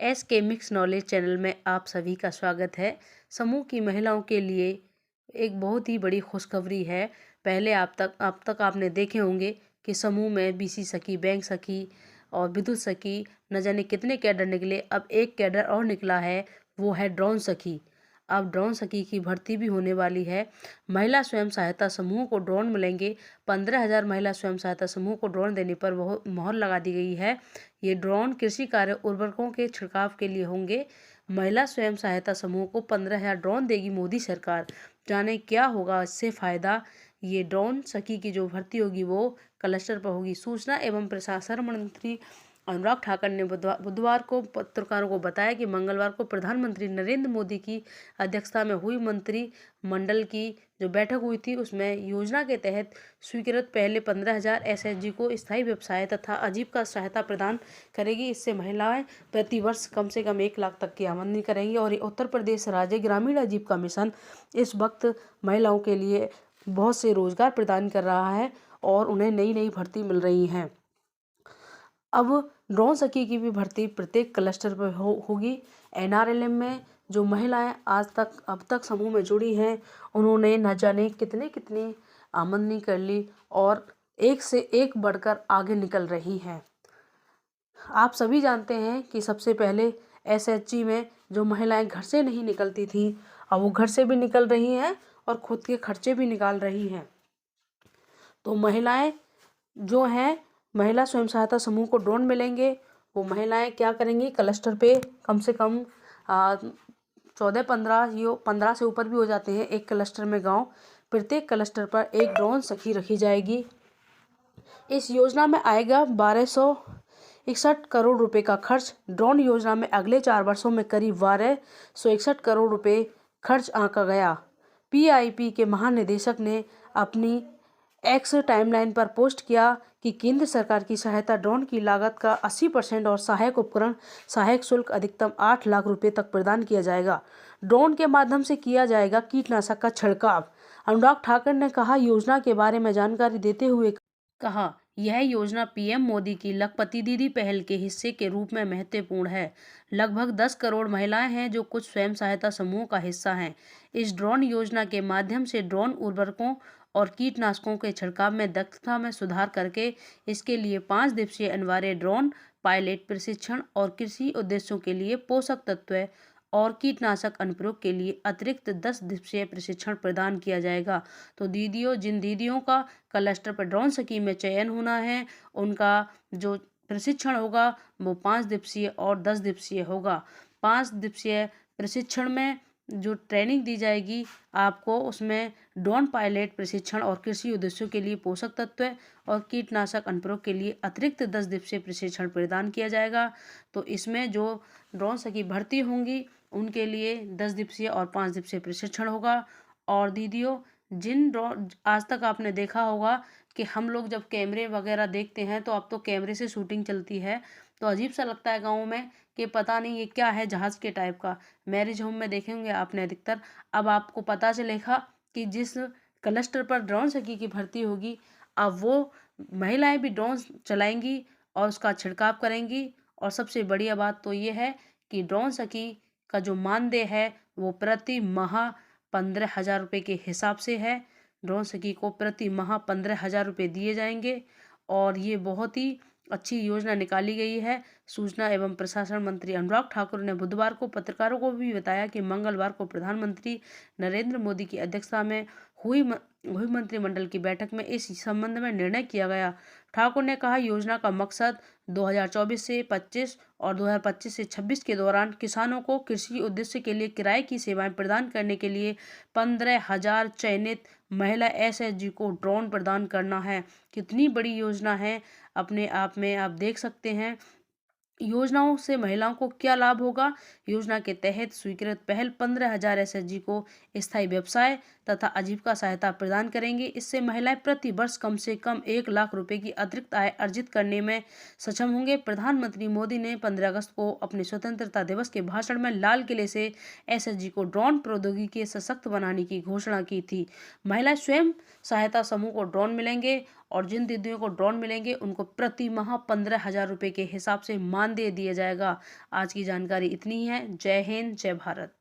S के mix knowledge channel में आप सभी का स्वागत है। समूह की महिलाओं के लिए एक बहुत ही बड़ी खुशखबरी है। पहले अब तक आपने देखे होंगे कि समूह में बीसी सखी, बैंक सखी और विद्युत सखी न जाने कितने कैडर निकले। अब एक कैडर और निकला है, वो है ड्रोन सखी। अब ड्रोन सखी की भर्ती भी होने वाली है। महिला स्वयं सहायता समूह को ड्रोन मिलेंगे। 15,000 महिला स्वयं सहायता समूह को ड्रोन देने पर मोहर लगा दी गई है। ये ड्रोन कृषि कार्य उर्वरकों के छिड़काव के लिए होंगे। महिला स्वयं सहायता समूह को 15,000 ड्रोन देगी मोदी सरकार। जाने क्या होगा इससे फायदा। ये ड्रोन सखी की जो भर्ती होगी वो क्लस्टर पर होगी। सूचना एवं प्रसारण मंत्री अनुराग ठाकुर ने बुधवार को पत्रकारों को बताया कि मंगलवार को प्रधानमंत्री नरेंद्र मोदी की अध्यक्षता में हुई मंत्रिमंडल की जो बैठक हुई थी, उसमें योजना के तहत स्वीकृत पहले 15,000 एसएचजी को स्थायी व्यवसाय तथा आजीविका सहायता प्रदान करेगी। इससे महिलाएं प्रति वर्ष कम से कम 1 लाख तक की आमदनी करेंगी। और उत्तर प्रदेश राज्य ग्रामीण आजीविका मिशन इस वक्त महिलाओं के लिए बहुत से रोजगार प्रदान कर रहा है और उन्हें नई नई भर्ती मिल रही हैं। अब ड्रोन सखी की भी भर्ती प्रत्येक क्लस्टर पर होगी। एनआरएलएम में जो महिलाएं अब तक समूह में जुड़ी हैं, उन्होंने न जाने कितनी आमदनी कर ली और एक से एक बढ़कर आगे निकल रही हैं। आप सभी जानते हैं कि सबसे पहले एसएचजी में जो महिलाएं घर से नहीं निकलती थी, अब वो घर से भी निकल रही हैं और खुद के खर्चे भी निकाल रही हैं। तो महिलाएं जो हैं, महिला स्वयं सहायता समूह को ड्रोन मिलेंगे। वो महिलाएं क्या करेंगी, क्लस्टर पे कम से कम 14-15 से ऊपर भी हो जाते हैं एक क्लस्टर में गांव। प्रत्येक क्लस्टर पर एक ड्रोन सखी रखी जाएगी। इस योजना में आएगा 1261 करोड़ रुपए का खर्च। ड्रोन योजना में अगले 4 वर्षों में करीब 1261 करोड़ रुपए खर्च आंका गया। पीआईपी के महानिदेशक ने अपनी एक्स टाइमलाइन पर पोस्ट किया कि केंद्र सरकार की सहायता ड्रोन की लागत का 80% और सहायक उपकरण सहायक शुल्क अधिकतम 8 लाख रुपए तक प्रदान किया जाएगा। ड्रोन के माध्यम से किया जाएगा कीटनाशक का छिड़काव। अनुराग ठाकुर ने कहा, योजना के बारे में जानकारी देते हुए कहा, यह योजना पीएम मोदी की लखपति दीदी पहल के हिस्से के रूप में महत्वपूर्ण है। लगभग 10 करोड़ महिलाएं हैं जो कुछ स्वयं सहायता समूह का हिस्सा हैं। इस ड्रोन योजना के माध्यम से ड्रोन उर्वरकों और कीटनाशकों के छिड़काव में दक्षता में सुधार करके इसके लिए 5 दिवसीय अनिवार्य ड्रोन पायलट प्रशिक्षण और कृषि उद्देश्यों के लिए पोषक तत्व और कीटनाशक अनुप्रयोग के लिए अतिरिक्त 10 दिवसीय प्रशिक्षण प्रदान किया जाएगा। तो जिन दीदियों का क्लस्टर पर ड्रोन सखी में चयन होना है, उनका जो प्रशिक्षण होगा वो 5 दिवसीय और 10 दिवसीय होगा। 5 दिवसीय प्रशिक्षण में जो ट्रेनिंग दी जाएगी आपको, उसमें ड्रोन पायलट प्रशिक्षण और कृषि उद्देश्यों के लिए पोषक तत्व और कीटनाशक अनुप्रयोग के लिए अतिरिक्त 10 दिवसीय प्रशिक्षण प्रदान किया जाएगा। तो इसमें जो ड्रोन सखी भर्ती होंगी उनके लिए 10 दिवसीय और 5 दिवसीय प्रशिक्षण होगा। और दीदियों, आज तक आपने देखा होगा कि हम लोग जब कैमरे वगैरह देखते हैं तो अब तो कैमरे से शूटिंग चलती है, तो अजीब सा लगता है गाँव में कि पता नहीं ये क्या है, जहाज के टाइप का। मैरिज होम में देखे होंगे आपने अधिकतर। अब आपको पता चलेगा कि जिस क्लस्टर पर ड्रोन सखी की भर्ती होगी, अब वो महिलाएं भी ड्रोन चलाएंगी और उसका छिड़काव करेंगी। और सबसे बढ़िया बात तो ये है कि ड्रोन सखी का जो मानदेय है वो प्रति माह 15,000 रुपये के हिसाब से है। ड्रोन सखी को प्रति माह 15,000 रुपये दिए जाएंगे और ये बहुत ही अच्छी योजना निकाली गई है। सूचना एवं प्रसारण मंत्री अनुराग ठाकुर ने बुधवार को पत्रकारों को भी बताया कि मंगलवार को प्रधानमंत्री नरेंद्र मोदी की अध्यक्षता में हुई मंत्रिमंडल की बैठक में इस संबंध में निर्णय किया गया। ठाकुर ने कहा, योजना का मकसद 2024 से 25 और 2025 से 26 के दौरान किसानों को कृषि उद्देश्य के लिए किराए की सेवाएं प्रदान करने के लिए 15,000 चयनित महिला एसएचजी को ड्रोन प्रदान करना है। कितनी बड़ी योजना है, अपने आप में आप देख सकते हैं। योजनाओं से महिलाओं को क्या लाभ होगा। योजना के तहत स्वीकृत पहल 15,000 एसएचजी को स्थायी व्यवसाय तथा आजीविका सहायता प्रदान करेंगे। इससे महिलाएं प्रति वर्ष कम से कम 1 लाख रुपए की अतिरिक्त आय अर्जित करने में सक्षम होंगे। प्रधानमंत्री मोदी ने 15 अगस्त को अपने स्वतंत्रता दिवस के भाषण में लाल किले से एसएचजी को ड्रोन प्रौद्योगिकी सशक्त बनाने की घोषणा की थी। महिला स्वयं सहायता समूह को ड्रोन मिलेंगे और जिन दीदियों को ड्रोन मिलेंगे उनको प्रति माह 15,000 रुपये के हिसाब से मानदेय दिया जाएगा। आज की जानकारी इतनी है। जय हिंद, जय भारत।